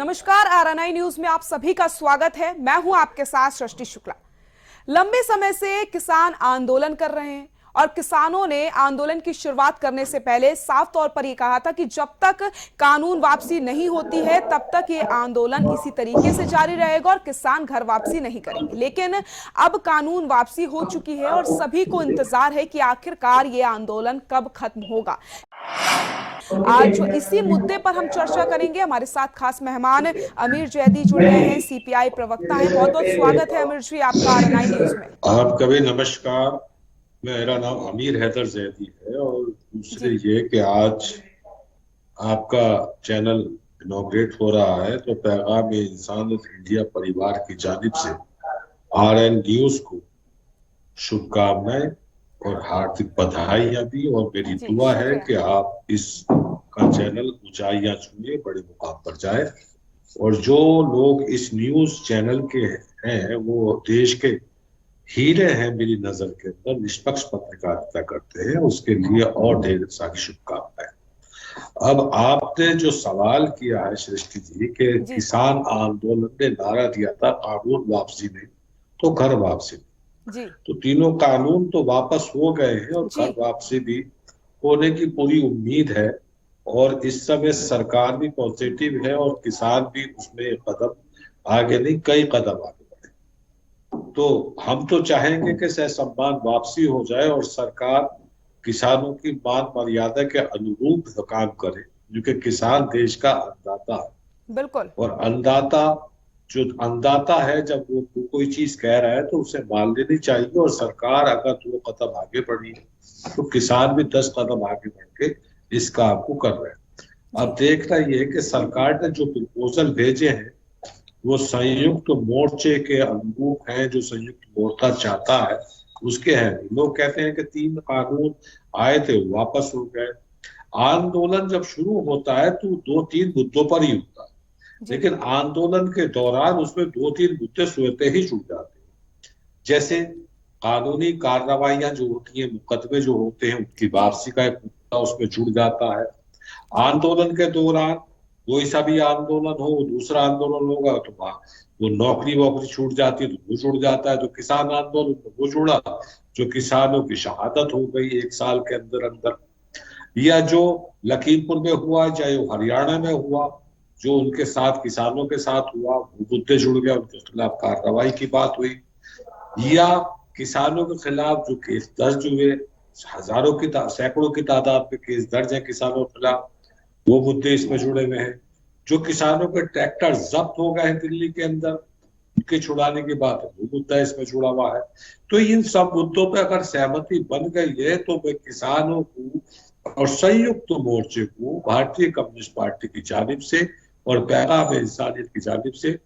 नमस्कार, RNI news में आप सभी का स्वागत है। मैं हूं आपके साथ सृष्टि शुक्ला। लंबे समय से किसान आंदोलन कर रहे हैं और किसानों ने आंदोलन की शुरुआत करने से पहले साफ तौर पर यह कहा था कि जब तक कानून वापसी नहीं होती है तब तक ये आंदोलन इसी तरीके से जारी रहेगा और किसान घर वापसी नहीं करेंगे। लेकिन अब कानून वापसी हो चुकी है और सभी को इंतजार है कि आखिरकार ये आंदोलन कब खत्म होगा। आज इसी मुद्दे पर हम चर्चा करेंगे। हमारे साथ खास मेहमान अमीर जैदी जुड़ गए हैं, सीपीआई प्रवक्ता हैं। बहुत बहुत स्वागत है अमीर जी आपका आरएनआई न्यूज में। आपका भी नमस्कार। मेरा नाम अमीर हैदर जैदी है और दूसरी ये कि आज आपका चैनल इनॉग्रेट हो रहा है, तो पैगाम इंसान इंडिया परिवार की जानिब से आरएन न्यूज को शुभकामनाएं और हार्दिक बधाइयां भी, और मेरी दुआ है कि आप इस का चैनल ऊंचाइयां छूए, बड़े मुकाम पर जाए। और जो लोग इस न्यूज चैनल के हैं वो देश के हीरे हैं मेरी नजर के अंदर, निष्पक्ष पत्रकारिता करते हैं, उसके लिए और ढेर सारी शुभकामनाएं। अब आपने जो सवाल किया है सृष्टि जी के किसान आंदोलन ने नारा दिया था कानून वापसी नहीं तो घर वापसी नहीं, तो तीनों कानून तो वापस हो गए हैं और घर वापसी भी होने की पूरी उम्मीद है। और इस समय सरकार भी पॉजिटिव है और किसान भी उसमें कदम आगे नहीं, कई कदम आगे बढ़े। तो हम तो चाहेंगे कि ससम्मान वापसी हो जाए और सरकार किसानों की मान मर्यादा के अनुरूप काम करे, क्योंकि किसान देश का अन्नदाता है। बिल्कुल। और अन्नदाता जो अन्नदाता है, जब वो कोई चीज कह रहा है तो उसे मान लेनी चाहिए। और सरकार अगर 2 कदम आगे बढ़ी तो किसान भी 10 कदम आगे बढ़ के इस काम को कर रहे हैं। अब देखना ये है कि सरकार ने जो प्रपोजल भेजे हैं वो संयुक्त मोर्चे के अनुरूप हैं, जो संयुक्त मोर्चा चाहता है उसके हैं। लोग कहते हैं कि 3 कानून आए थे वापस हो गए। आंदोलन जब शुरू होता है तो 2-3 मुद्दों पर ही होता है, लेकिन आंदोलन के दौरान उसमें 2-3 मुद्दे स्वतः ही जुड़ जाते हैं। जैसे कानूनी कार्रवाइयां जो होती हैं, मुकदमे जो होते हैं, उनकी वापसी का एक मुद्दा उसमें जुड़ जाता है। आंदोलन के दौरान कोई सा भी आंदोलन हो, दूसरा आंदोलन होगा तो वो नौकरी वोकरी छूट जाती है तो वो जुड़ जाता है। तो किसान आंदोलन तो वो जुड़ा जो किसानों की शहादत हो गई 1 साल के अंदर अंदर, या जो लखीमपुर में हुआ, चाहे वो हरियाणा में हुआ, जो उनके साथ किसानों के साथ हुआ, वो मुद्दे जुड़ गए, उनके खिलाफ कार्रवाई की बात हुई। या किसानों के खिलाफ जो केस दर्ज हुए, हजारों की सैकड़ों की तादाद में केस दर्ज है किसानों के खिलाफ, वो मुद्दे इसमें जुड़े हुए हैं। जो किसानों के ट्रैक्टर जब्त हो गए हैं दिल्ली के अंदर, उनके छुड़ाने की बात है, वो मुद्दा इसमें जुड़ा हुआ है। तो इन सब मुद्दों पर अगर सहमति बन गई है तो मैं किसानों को और संयुक्त मोर्चे को भारतीय कम्युनिस्ट पार्टी की जानिब से और पैगाम इंसानियत की जानिब से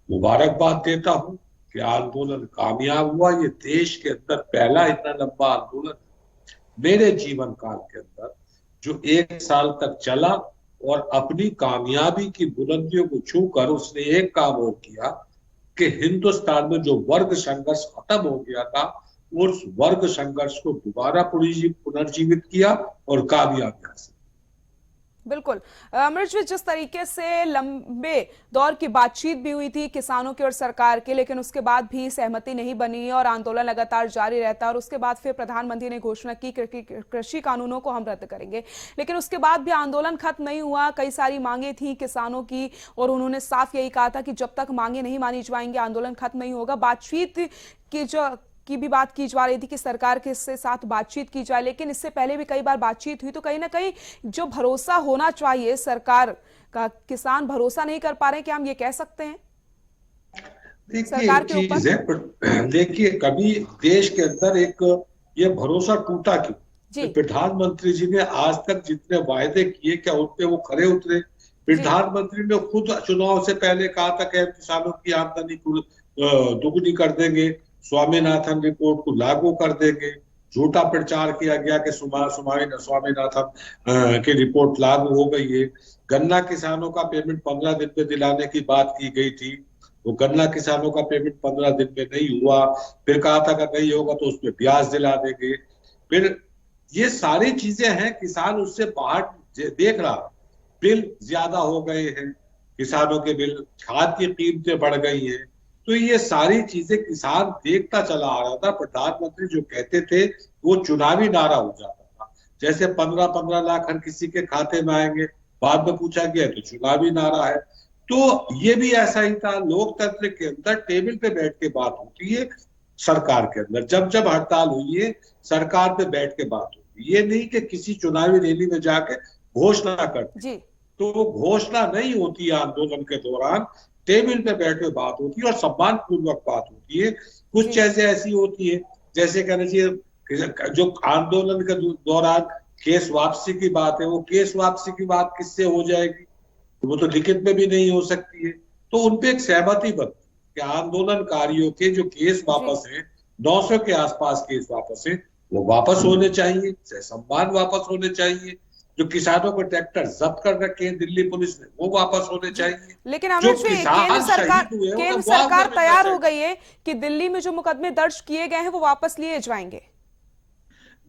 मुबारकबाद देता हूं कि आंदोलन कामयाब हुआ। ये देश के अंदर पहला इतना लंबा आंदोलन मेरे जीवन काल के अंदर जो 1 साल तक चला, और अपनी कामयाबी की बुलंदियों को छूकर उसने एक काम और किया कि हिंदुस्तान में जो वर्ग संघर्ष खत्म हो गया था, उस वर्ग संघर्ष को दोबारा पुनर्जीवित किया और कामयाबी हासिल। बिल्कुल अमृत जी, जिस तरीके से लंबे दौर की बातचीत भी हुई थी किसानों की और सरकार की, लेकिन उसके बाद भी सहमति नहीं बनी और आंदोलन लगातार जारी रहता, और उसके बाद फिर प्रधानमंत्री ने घोषणा की कृषि कानूनों को हम रद्द करेंगे, लेकिन उसके बाद भी आंदोलन खत्म नहीं हुआ। कई सारी मांगे थी किसानों की और उन्होंने साफ यही कहा था कि जब तक मांगे नहीं मानी जाएंगी आंदोलन खत्म नहीं होगा। बातचीत की भी बात की जा रही थी कि सरकार के साथ बातचीत की जाए, लेकिन इससे पहले भी कई बार बातचीत हुई। तो कहीं ना कहीं जो भरोसा होना चाहिए सरकार का, किसान भरोसा नहीं कर पा रहे, क्या हम ये कह सकते हैं सरकार के ऊपर? देखिए, कभी देश के अंदर एक ये भरोसा टूटा क्यों? प्रधानमंत्री जी ने आज तक जितने वायदे किए, क्या उन पे वो खरे उतरे? प्रधानमंत्री ने खुद चुनाव से पहले कहा था कि किसानों की आमदनी दुगुनी कर देंगे, स्वामीनाथन रिपोर्ट को लागू कर देंगे। झूठा प्रचार किया गया कि स्वामीनाथन की रिपोर्ट लागू हो गई है। गन्ना किसानों का पेमेंट 15 दिन में दिलाने की बात की गई थी, वो गन्ना किसानों का पेमेंट 15 दिन में नहीं हुआ। फिर कहा था कि नहीं होगा तो उसमें ब्याज दिला देंगे। फिर ये सारी चीजें हैं, किसान उससे बाहर देख रहा, बिल ज्यादा हो गए हैं, किसानों के बिल, खाद की कीमतें बढ़ गई हैं। तो ये सारी चीजें किसान देखता चला आ रहा था। प्रधानमंत्री जो कहते थे वो चुनावी नारा हो जाता था। जैसे 15-15 लाख हर किसी के खाते में आएंगे, बाद में पूछा गया तो चुनावी नारा है। तो ये भी ऐसा ही था। लोकतंत्र के अंदर टेबल पे बैठ के बात होती है, सरकार के अंदर जब जब हड़ताल हुई है सरकार पे बैठ के बात होती है। ये नहीं कि किसी चुनावी रैली में जाके घोषणा करते, जी तो वो घोषणा नहीं होती है। आंदोलन के दौरान टेबल पे बैठ के बात होती है और सम्मान पूर्वक बात होती है। कुछ जी चीजें ऐसी होती है, जैसे कहना चाहिए जो आंदोलन के दौरान केस वापसी की बात है, वो केस वापसी की बात किससे हो जाएगी, वो तो लिखित में भी नहीं हो सकती है। तो उनपे एक सहमति बनती कि आंदोलनकारियों के जो केस वापस हैं, 900 के आसपास केस वापस हैं, वो वापस होने चाहिए, सम्मान वापस होने चाहिए। जो किसानों को ट्रैक्टर जब्त कर रखे हैं दिल्ली पुलिस ने, वो वापस होने चाहिए। लेकिन जो अमरीश जी, किसान शहीद हुए उन्हें केंद्र मुआवजा सरकार मिलना तैयार हो चाहिए। गई है कि दिल्ली में जो मुकदमे दर्ज किए गए हैं वो वापस लिए जाएंगे।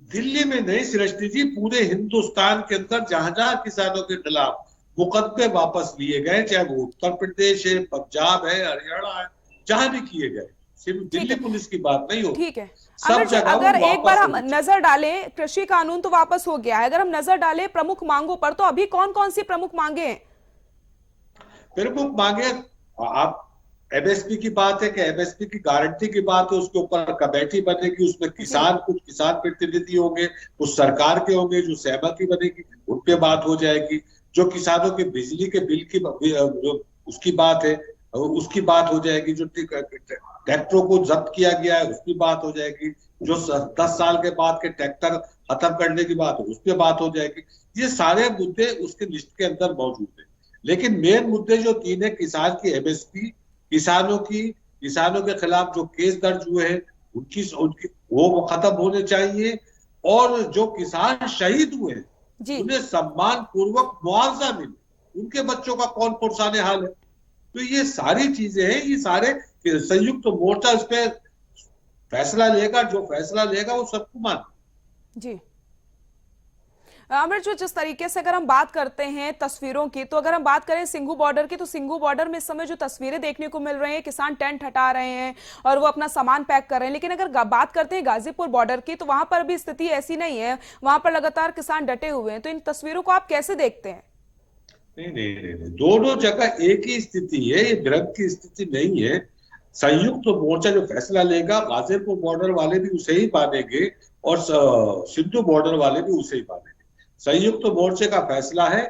दिल्ली में नहीं सृष्टि जी, पूरे हिंदुस्तान के अंदर जहां जहां किसानों के खिलाफ मुकदमे वापस लिए गए, चाहे वो उत्तर प्रदेश है, पंजाब है, हरियाणा है, जहां भी किए गए, सिर्फ दिल्ली पुलिस की बात नहीं होती, ठीक है सब अमर जी, जगह अगर वो एक बार वापस हम होनी चाहिए। नजर डालें, कृषि कानून तो वापस हो गया है, अगर हम नजर डालें प्रमुख मांगों पर, तो अभी कौन कौन सी प्रमुख मांगे हैं? प्रमुख मांगे, आप एमएसपी की बात है कि एमएसपी की गारंटी की बात है, उसके ऊपर कमेटी बनेगी, उसमें जी कुछ किसान प्रतिनिधि होंगे, कुछ सरकार के होंगे, जो सहमति बनेगी उन पे बात हो जाएगी। जो किसानों के बिजली के बिल की जो उसकी बात है उसकी बात हो जाएगी। जो ट्रैक्टरों को जब्त किया गया है उसकी बात हो जाएगी। जो 10 साल के बाद के ट्रैक्टर खत्म करने की बात है उस पर बात हो जाएगी। ये सारे मुद्दे उसके लिस्ट के अंदर मौजूद है। लेकिन मेन मुद्दे जो 3 है, किसान की एमएसपी, किसानों के खिलाफ जो केस दर्ज हुए हैं उनकी वो खत्म होने चाहिए, और जो किसान शहीद हुए हैं जी उन्हें सम्मान पूर्वक मुआवजा मिले। उनके बच्चों का कौन पुरसाने हाल है। तो ये सारी चीजें हैं, ये सारे संयुक्त मोर्चा इस पे फैसला लेगा, जो फैसला लेगा वो सबको मान। जी अमर जी, जिस तरीके से अगर हम बात करते हैं तस्वीरों की, तो अगर हम बात करें सिंघू बॉर्डर की, तो सिंघू बॉर्डर में इस समय जो तस्वीरें देखने को मिल रही हैं, किसान टेंट हटा रहे हैं और वो अपना सामान पैक कर रहे हैं। लेकिन अगर बात करते हैं गाजीपुर बॉर्डर की, तो वहां पर भी स्थिति ऐसी नहीं है, वहां पर लगातार किसान डटे हुए हैं। तो इन तस्वीरों को आप कैसे देखते हैं? नहीं, दोनों जगह एक ही स्थिति है, ये भ्रम की स्थिति नहीं है। संयुक्त मोर्चा जो फैसला लेगा, गाजीपुर बॉर्डर वाले भी उसे ही मानेंगे और सिंधु बॉर्डर वाले भी उसे ही मानेंगे। संयुक्त मोर्चे का फैसला है,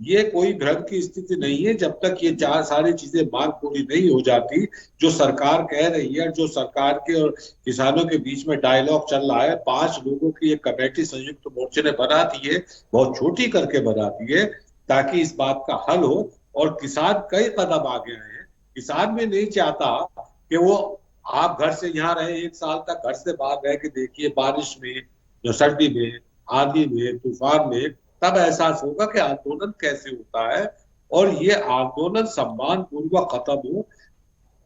ये कोई भ्रम की स्थिति नहीं है। जब तक ये सारी चीजें मांग पूरी नहीं हो जाती, जो सरकार कह रही है, जो सरकार के और किसानों के बीच में डायलॉग चल रहा है, 5 लोगों की एक कमेटी संयुक्त मोर्चे ने बना दी है, बहुत छोटी करके बना दी है, ताकि इस बात का हल हो। और किसान कई कदम आगे आए हैं। किसान भी नहीं चाहता कि वो आप घर से यहाँ रहे, 1 साल तक घर से बाहर रह के देखिए, बारिश में, जो सर्दी में, आंधी में, तूफान में, तब एहसास होगा कि आंदोलन कैसे होता है। और ये आंदोलन सम्मान पूर्वक खत्म हो।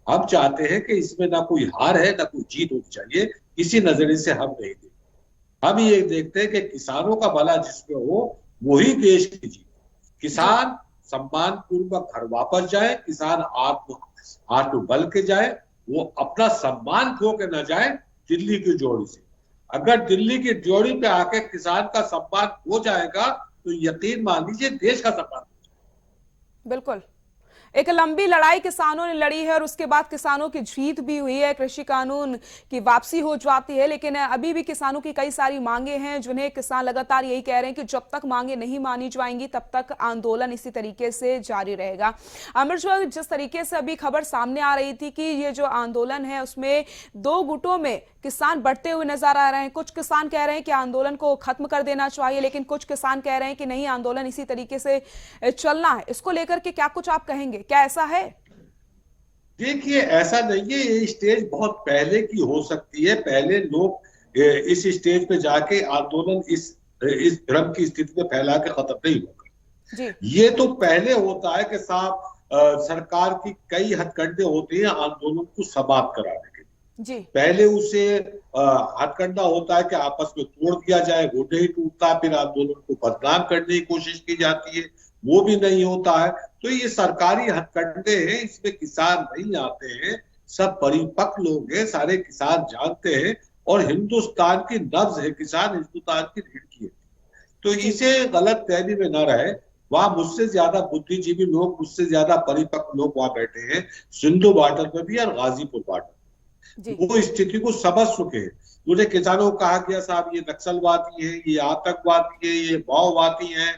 हम चाहते हैं कि इसमें ना कोई हार है ना कोई जीत होनी चाहिए, इसी नजरिए से हम नहीं देखते। हम ये देखते हैं कि किसानों का भला जिसमें हो वही देश की जीत। किसान सम्मान पूर्वक घर वापस जाए, किसान आत्मबल के जाए, वो अपना सम्मान खो के न जाए दिल्ली की जोड़ी से। अगर दिल्ली की जोड़ी पे आके किसान का सम्मान हो जाएगा तो यकीन मान लीजिए देश का सम्मान। बिल्कुल, एक लंबी लड़ाई किसानों ने लड़ी है और उसके बाद किसानों की जीत भी हुई है, कृषि कानून की वापसी हो जाती है। लेकिन अभी भी किसानों की कई सारी मांगे हैं, जिन्हें किसान लगातार यही कह रहे हैं कि जब तक मांगे नहीं मानी जाएंगी तब तक आंदोलन इसी तरीके से जारी रहेगा। अमर जी, जिस तरीके से अभी खबर सामने आ रही थी कि ये जो आंदोलन है उसमें 2 गुटों में किसान बढ़ते हुए नजर आ रहे हैं। कुछ किसान कह रहे हैं कि आंदोलन को खत्म कर देना चाहिए, लेकिन कुछ किसान कह रहे हैं कि नहीं, आंदोलन इसी तरीके से चलना है। इसको लेकर के क्या कुछ आप कहेंगे, क्या ऐसा है? देखिए, ऐसा नहीं है, ये स्टेज बहुत पहले की हो सकती है। पहले लोग इस स्टेज पे जाके आंदोलन इस भ्रम की स्थिति में फैला के खत्म नहीं होगा जी ये तो पहले होता है कि साहब सरकार की कई हथकंडे होते हैं आंदोलन को समाप्त कराने के। जी पहले उसे हथकंडा होता है कि आपस में तोड़ दिया जाए, वो नहीं टूटता, फिर आंदोलन को बदनाम करने की कोशिश की जाती है, वो भी नहीं होता है। तो ये सरकारी हथकंडे हैं, इसमें किसान नहीं आते हैं, सब परिपक्व लोग हैं, सारे किसान जानते हैं और हिंदुस्तान की नब्ज है, किसान हिंदुस्तान की रीढ़ की है। तो जी इसे गलत फहमी में न रहे। वहां मुझसे ज्यादा बुद्धिजीवी लोग, मुझसे ज्यादा परिपक्व लोग वहां बैठे हैं, सिंधु बॉर्डर पर भी और गाजीपुर बॉर्डर, जी वो स्थिति को समझ चुके हैं। मुझे किसानों को कहा गया साहब ये नक्सलवादी है, ये आतंकवादी है, ये माओवादी है,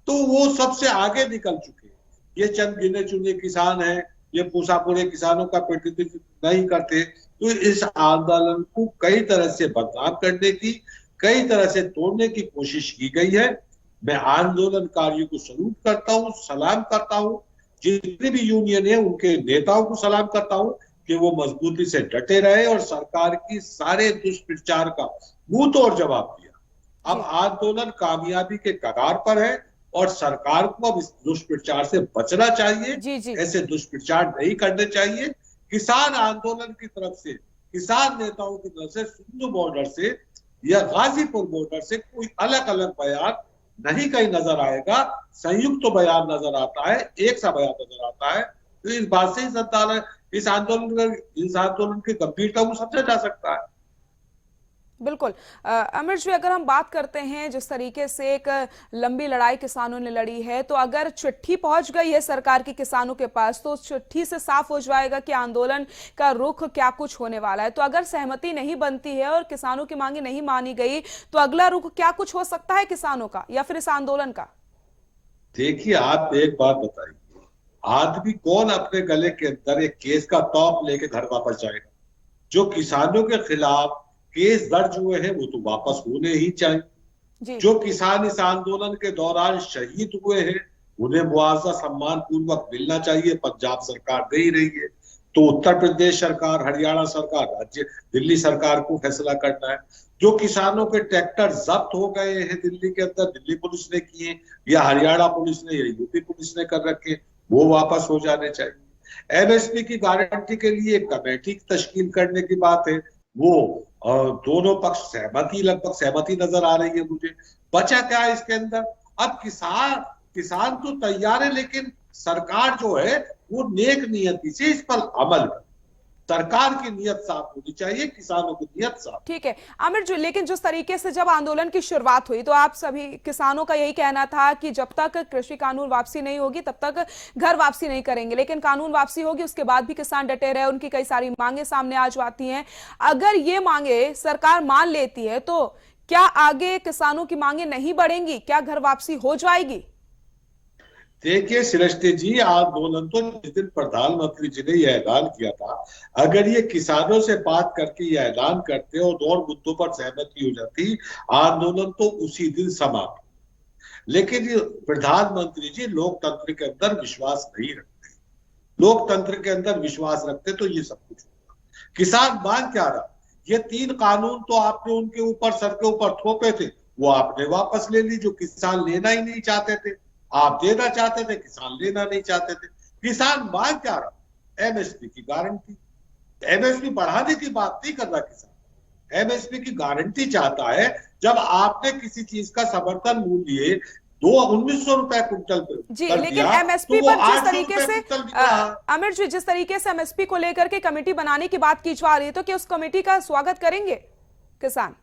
तो वो सबसे आगे निकल चुके हैं। ये चंद गिने चुने किसान हैं, ये पूसा पूरे किसानों का प्रतिनिधित्व नहीं करते। तो इस आंदोलन को कई तरह से बदनाम करने की, कई तरह से तोड़ने की कोशिश की गई है। मैं आंदोलनकारियों को सल्यूट करता हूँ, सलाम करता हूँ, जितने भी यूनियन है उनके नेताओं को सलाम करता हूँ कि वो मजबूती से डटे रहे और सरकार की सारे दुष्प्रचार का मुंह तोड़ जवाब दिया। अब जी आंदोलन कामयाबी के कगार पर है और सरकार को अब इस दुष्प्रचार से बचना चाहिए, जी जी ऐसे दुष्प्रचार नहीं करने चाहिए। किसान आंदोलन की तरफ से, किसान नेताओं की तरफ से सिंधु बॉर्डर से या गाजीपुर बॉर्डर से कोई अलग अलग बयान नहीं कहीं नजर आएगा, संयुक्त तो बयान नजर आता है, एक सा बयान नजर आता है। तो इस बात से इस आंदोलन की गंभीरता को समझा जा सकता है। बिल्कुल। अमर जी, अगर हम बात करते हैं जिस तरीके से एक लंबी लड़ाई किसानों ने लड़ी है, तो अगर चिट्ठी पहुंच गई है सरकार की किसानों के पास, तो उस चिट्ठी से साफ हो जाएगा कि आंदोलन का रुख क्या कुछ होने वाला है। तो अगर सहमति नहीं बनती है और किसानों की मांगे नहीं मानी गई, तो अगला रुख क्या कुछ हो सकता है किसानों का या फिर इस आंदोलन का? देखिए, आप एक बात बताइए, आदमी कौन अपने गले के अंदर एक केस का तौप लेके घर वापस जाएगा? जो किसानों के खिलाफ केस दर्ज हुए हैं वो तो वापस होने ही चाहिए। जी जो किसान इस आंदोलन के दौरान शहीद हुए हैं उन्हें मुआवजा सम्मान पूर्वक मिलना चाहिए, पंजाब सरकार दे ही रही है। तो उत्तर प्रदेश सरकार, हरियाणा सरकार, राज्य दिल्ली सरकार को फैसला करना है। जो किसानों के ट्रैक्टर जब्त हो गए हैं दिल्ली के अंदर, दिल्ली पुलिस ने किए या हरियाणा पुलिस ने या यूपी पुलिस ने कर रखे, वो वापस हो जाने चाहिए। एमएसपी की गारंटी के लिए एक कमेटी तश्कील करने की बात है, वो दोनों पक्ष लगभग सहमति नजर आ रही है मुझे। बचा क्या है इसके अंदर? अब किसान तो तैयार है, लेकिन सरकार जो है वो नेक नियति से इस पर अमल करे। सरकार की नियत साफ होनी चाहिए, किसानों की नियत साफ। ठीक है आमिर जी, लेकिन जिस तरीके से जब आंदोलन की शुरुआत हुई तो आप सभी किसानों का यही कहना था कि जब तक कृषि कानून वापसी नहीं होगी तब तक घर वापसी नहीं करेंगे, लेकिन कानून वापसी होगी उसके बाद भी किसान डटे रहे, उनकी कई सारी मांगे सामने आ जाती हैं। अगर ये मांगे सरकार मान लेती है तो क्या आगे किसानों की मांगे नहीं बढ़ेंगी? क्या घर वापसी हो जाएगी? देखिए सृष्टि जी, आंदोलन तो जिस दिन प्रधानमंत्री जी ने यह ऐलान किया था, अगर ये किसानों से बात करके ये ऐलान करते और मुद्दों पर सहमति हो जाती, आंदोलन तो उसी दिन समाप्त। लेकिन ये प्रधानमंत्री जी लोकतंत्र के अंदर विश्वास नहीं रखते। लोकतंत्र के अंदर विश्वास रखते तो ये सब कुछ होता। किसान मांग क्या रहा? ये 3 कानून तो आपने उनके ऊपर, सर के ऊपर थोपे थे, वो आपने वापस ले ली। जो किसान लेना ही नहीं चाहते थे, आप देना चाहते थे, किसान लेना नहीं चाहते थे। किसान मांग क्या रहा? एमएसपी की गारंटी। एमएसपी बढ़ाने की बात नहीं कर रहा किसान, एमएसपी की गारंटी चाहता है। जब आपने किसी चीज का समर्थन मूल्य 1900 रुपए क्विंटल पे जी, कर लेकिन दिया, एमएसपी तो वो पर जिस 800 तरीके रुपए से क्विंटल बिक रहा है। आमिर जी, जिस तरीके से एमएसपी को लेकर के कमेटी बनाने की बात की जा रही है, तो क्या उस कमेटी का स्वागत करेंगे किसान?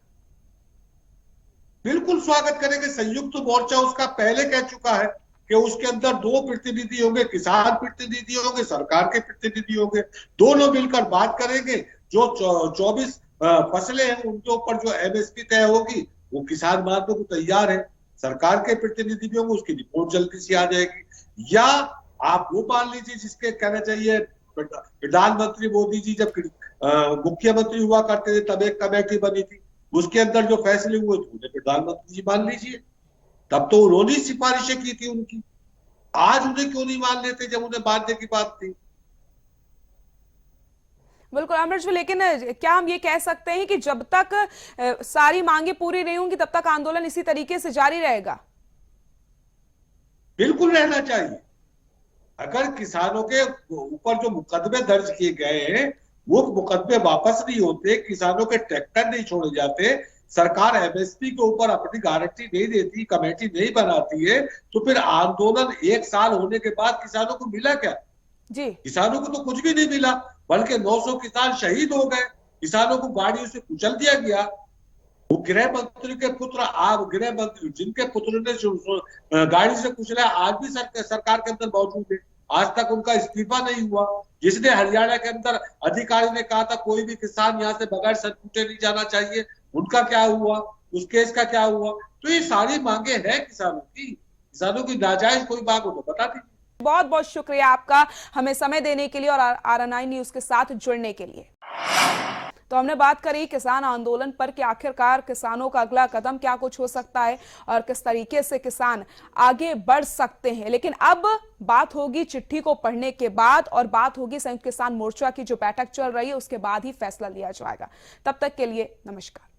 बिल्कुल स्वागत करेंगे। संयुक्त मोर्चा उसका पहले कह चुका है कि उसके अंदर 2 प्रतिनिधि होंगे, किसान प्रतिनिधि होंगे, सरकार के प्रतिनिधि होंगे, दोनों मिलकर बात करेंगे। जो 24 फसलें हैं उनके ऊपर जो एमएसपी तय होगी वो किसान मानने को तैयार है। सरकार के प्रतिनिधि भी होंगे, उसकी रिपोर्ट जल्दी से आ जाएगी। या आप वो मान लीजिए जिसके कहना चाहिए, प्रधानमंत्री मोदी जी जब मुख्यमंत्री हुआ करते थे तब एक कमेटी बनी थी, उसके अंदर जो फैसले हुए थे उन्हें प्रधानमंत्री जी मान लीजिए। तब तो उन्होंने सिफारिशें की थी उनकी, आज उन्हें क्यों नहीं मान लेते जब उन्हें बांधने की बात थी? बिल्कुल अमर जी, लेकिन क्या हम ये कह सकते हैं कि जब तक सारी मांगे पूरी नहीं होंगी तब तक आंदोलन इसी तरीके से जारी रहेगा? बिल्कुल रहना चाहिए। अगर किसानों के ऊपर जो मुकदमे दर्ज किए गए हैं वो मुकदमे वापस नहीं होते, किसानों के ट्रैक्टर नहीं छोड़े जाते, सरकार एमएसपी के ऊपर अपनी गारंटी नहीं देती, कमेटी नहीं बनाती है, तो फिर आंदोलन 1 साल होने के बाद किसानों को मिला क्या? जी। किसानों को तो कुछ भी नहीं मिला, बल्कि 900 किसान शहीद हो गए, किसानों को गाड़ियों से कुचल दिया गया। वो गृह मंत्री के पुत्र, आप गृह मंत्री जिनके पुत्र ने गाड़ी से कुचला, आज भी सरकार के अंदर मौजूद है, आज तक उनका इस्तीफा नहीं हुआ। जिसने हरियाणा के अंदर अधिकारी ने कहा था कोई भी किसान यहाँ से बगैर सर कूटे नहीं जाना चाहिए, उनका क्या हुआ? उस केस का क्या हुआ? तो ये सारी मांगे हैं किसानों की नाजायज कोई मांग हो तो बता दीजिए। बहुत बहुत शुक्रिया आपका हमें समय देने के लिए और RNI न्यूज के साथ जुड़ने के लिए। तो हमने बात करी किसान आंदोलन पर कि आखिरकार किसानों का अगला कदम क्या कुछ हो सकता है और किस तरीके से किसान आगे बढ़ सकते हैं। लेकिन अब बात होगी चिट्ठी को पढ़ने के बाद और बात होगी संयुक्त किसान मोर्चा की जो बैठक चल रही है उसके बाद ही फैसला लिया जाएगा। तब तक के लिए नमस्कार।